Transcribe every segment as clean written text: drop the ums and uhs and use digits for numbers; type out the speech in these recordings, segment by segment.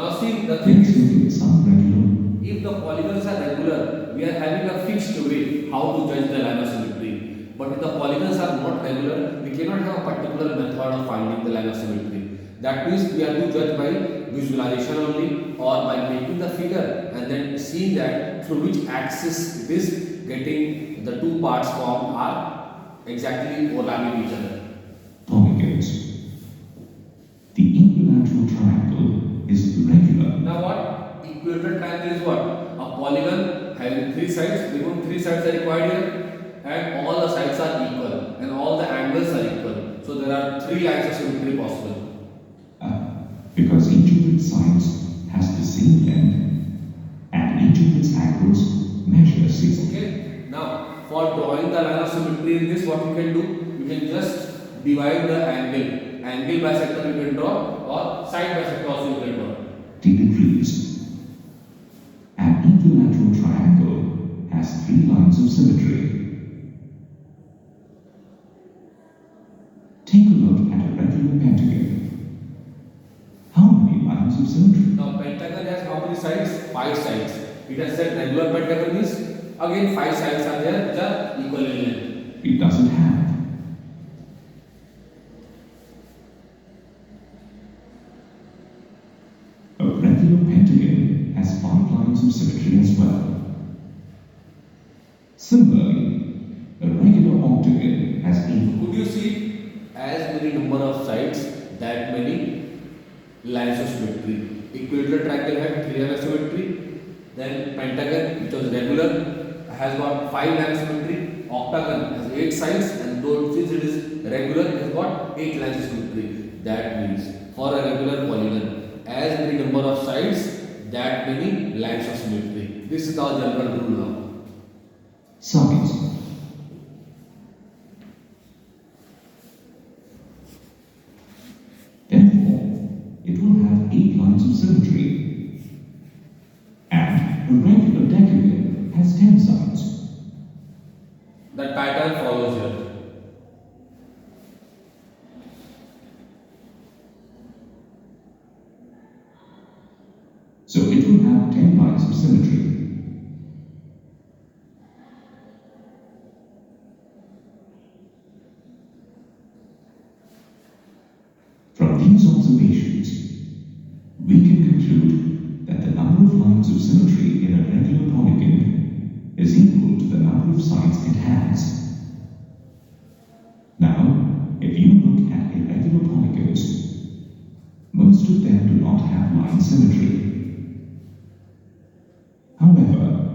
Now see the thing Let's is, look at some regular. if the polygons are regular, we are having a fixed way how to judge the line of symmetry. But if the polygons are not regular, we cannot have a particular method of finding the line of symmetry. That means we have to judge by visualization only or by making the figure and then seeing that through which axis it is getting the two parts formed are exactly overlapping each other. Polygons. The equilateral triangle is regular. Now what? Equilateral triangle is what? A polygon having three sides, minimum three sides are required here and all the sides are equal and all the angles are equal. So there are three lines of symmetry possible. Because each of its sides has the same length and each of its angles measures 6. Okay. Now for drawing the line of symmetry in this, what you can do? You can just divide the angle. Angle bisector you can draw or side bisector also you can draw. T degrees. An equilateral triangle has 3 lines of symmetry. Take a look at a regular pentagon. How many lines of symmetry? Now pentagon has how many sides? 5 sides. It has said regular pentagon means again 5 sides are there which are equal in length. It doesn't have. A regular pentagon has 5 lines of symmetry as well. Similarly, a regular octagon has 8. Could you see as many number of sides that many lines of symmetry? Equilateral triangle had 3 lines of symmetry. Then pentagon which was regular has got 5 lines of symmetry. Octagon has 8 sides and though since it is regular it has got 8 lines of symmetry. That means for a regular polygon as many number of sides that many lines of symmetry. This is our general rule now. Sides. Therefore, it will have 8 lines of symmetry. And a regular decagon has 10 sides. The pattern follows here. So it will have 10 lines of symmetry. From these observations, we can conclude that the number of lines of symmetry in a regular polygon is equal to the number of sides it has. Now, if you look at irregular polygons, most of them do not have line symmetry. However,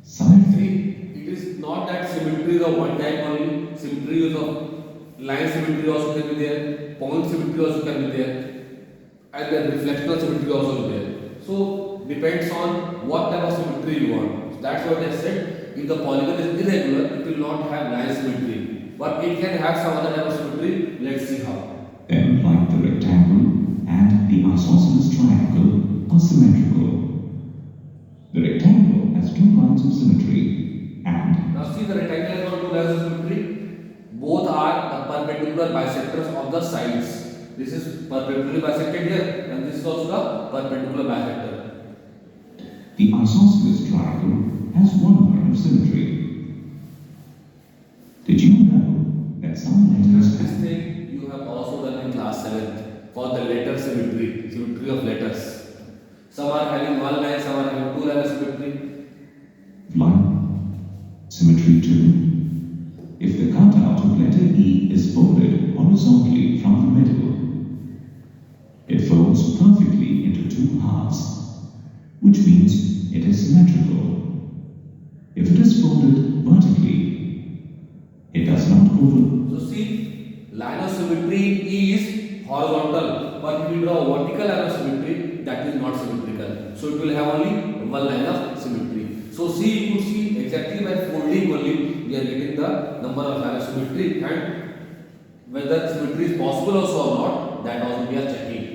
See, it is not that symmetry is of one type only. Symmetry is of line symmetry also can be there, point symmetry also can be there, and then reflectional symmetry also is there. So depends on what type of symmetry you want. So that's what I said. If the polygon is irregular, it will not have line symmetry, but it can have some other type of symmetry. Let's see how. then like the rectangle and the isosceles triangle are symmetrical. The rectangle has 2 lines of symmetry and Now see the rectangle has got 2 lines of symmetry. Both are the perpendicular bisectors of the sides. This is perpendicularly bisected here and this is also the perpendicular bisector. the isosceles triangle has 1 line of symmetry. Did you know that some letters This have thing you have also done in class 7th for the letter symmetry, symmetry of letters. Some are having 1 line, some are having 2 lines of symmetry. line symmetry too? If the cutout of letter E is folded horizontally from the middle, it folds perfectly into 2 halves, which means it is symmetrical. If it is folded vertically, it does not overlap. So see, line of symmetry in E is horizontal, but if we draw a vertical line of symmetry, that is not symmetrical. So it will have only 1 line of symmetry. So see, you could see exactly by folding only we are getting the number of line of symmetry and whether symmetry is possible also or not, that also we are checking.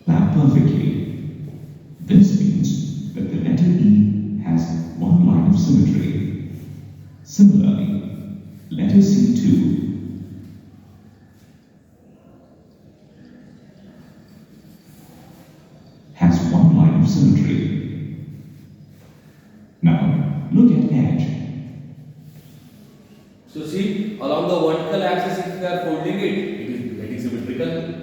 Now perfectly. This means that the letter E has 1 line of symmetry. Similarly, letter C2 has of symmetry. Now, look at edge. So see, along the vertical axis, if we are folding it, it is getting symmetrical.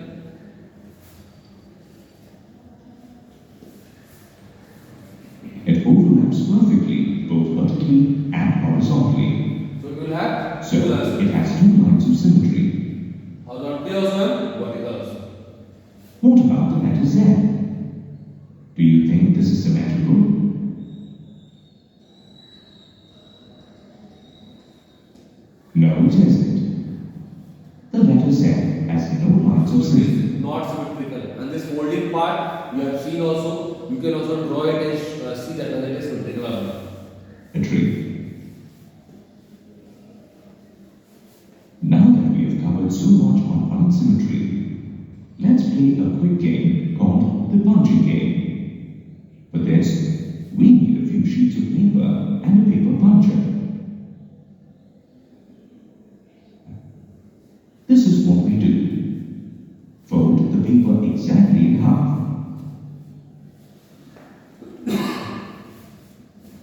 It overlaps perfectly, both vertically and horizontally. So we will have So, two lines. it has two lines of symmetry. Horizontal also and vertical also. What about the letter Z? Do you think this is symmetrical? No, it isn't. The letter Z has no lines So of it symmetry. is not symmetrical. And this folding part, you have seen also, you can also draw it and see that whether it is symmetrical or not. A tree. Now that we have covered so much on line symmetry, let's play a quick game called the punching game. For this, we need a few sheets of paper and a paper puncher. This is what we do. Fold the paper exactly in half.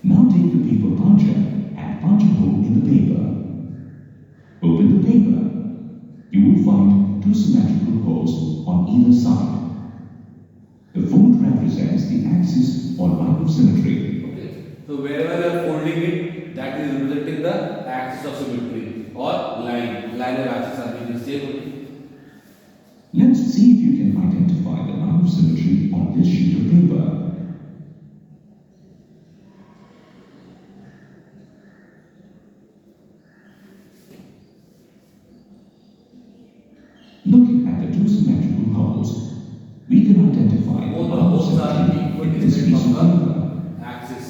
Now take the paper puncher and punch a hole in the paper. Open the paper. You will find two symmetrical holes on either side. The fold represents the axis or line of symmetry. Okay. So wherever you are folding it, that is representing the axis of symmetry or line. Line or axis are being the same only. Let's see if you can identify the line of symmetry on this sheet of paper. Looking at the two symmetrical holes, we can identify the Both the line of holes are symmetry equal in this distance piece of from paper. the axis.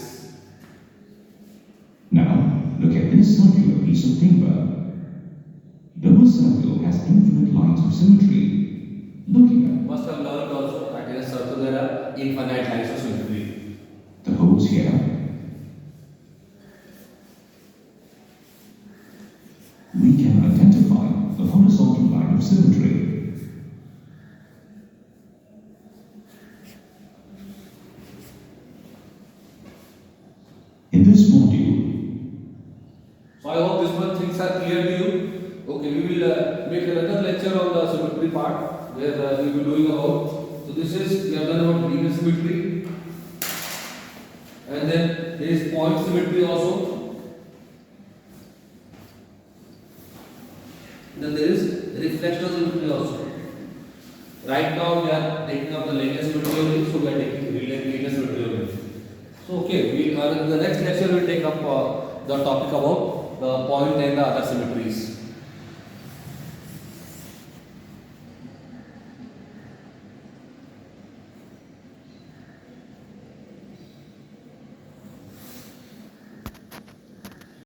Now, look at this circular piece of paper. Though a circle has infinite lines of symmetry, looking at Must have learned also that in a circle there are infinite lines of symmetry. the holes here, we can identify the horizontal line of symmetry. In this module, So I hope this much things are clear to you. Okay, we will make another lecture on the symmetry part where we will be doing about. So this is we have done about linear symmetry, and then there is point symmetry also. Then there is reflection symmetry also. Right now we are taking up the linear symmetry only, so we are taking linear symmetry only. So okay, we are in the next lecture we will take up the topic about the point and the other symmetries.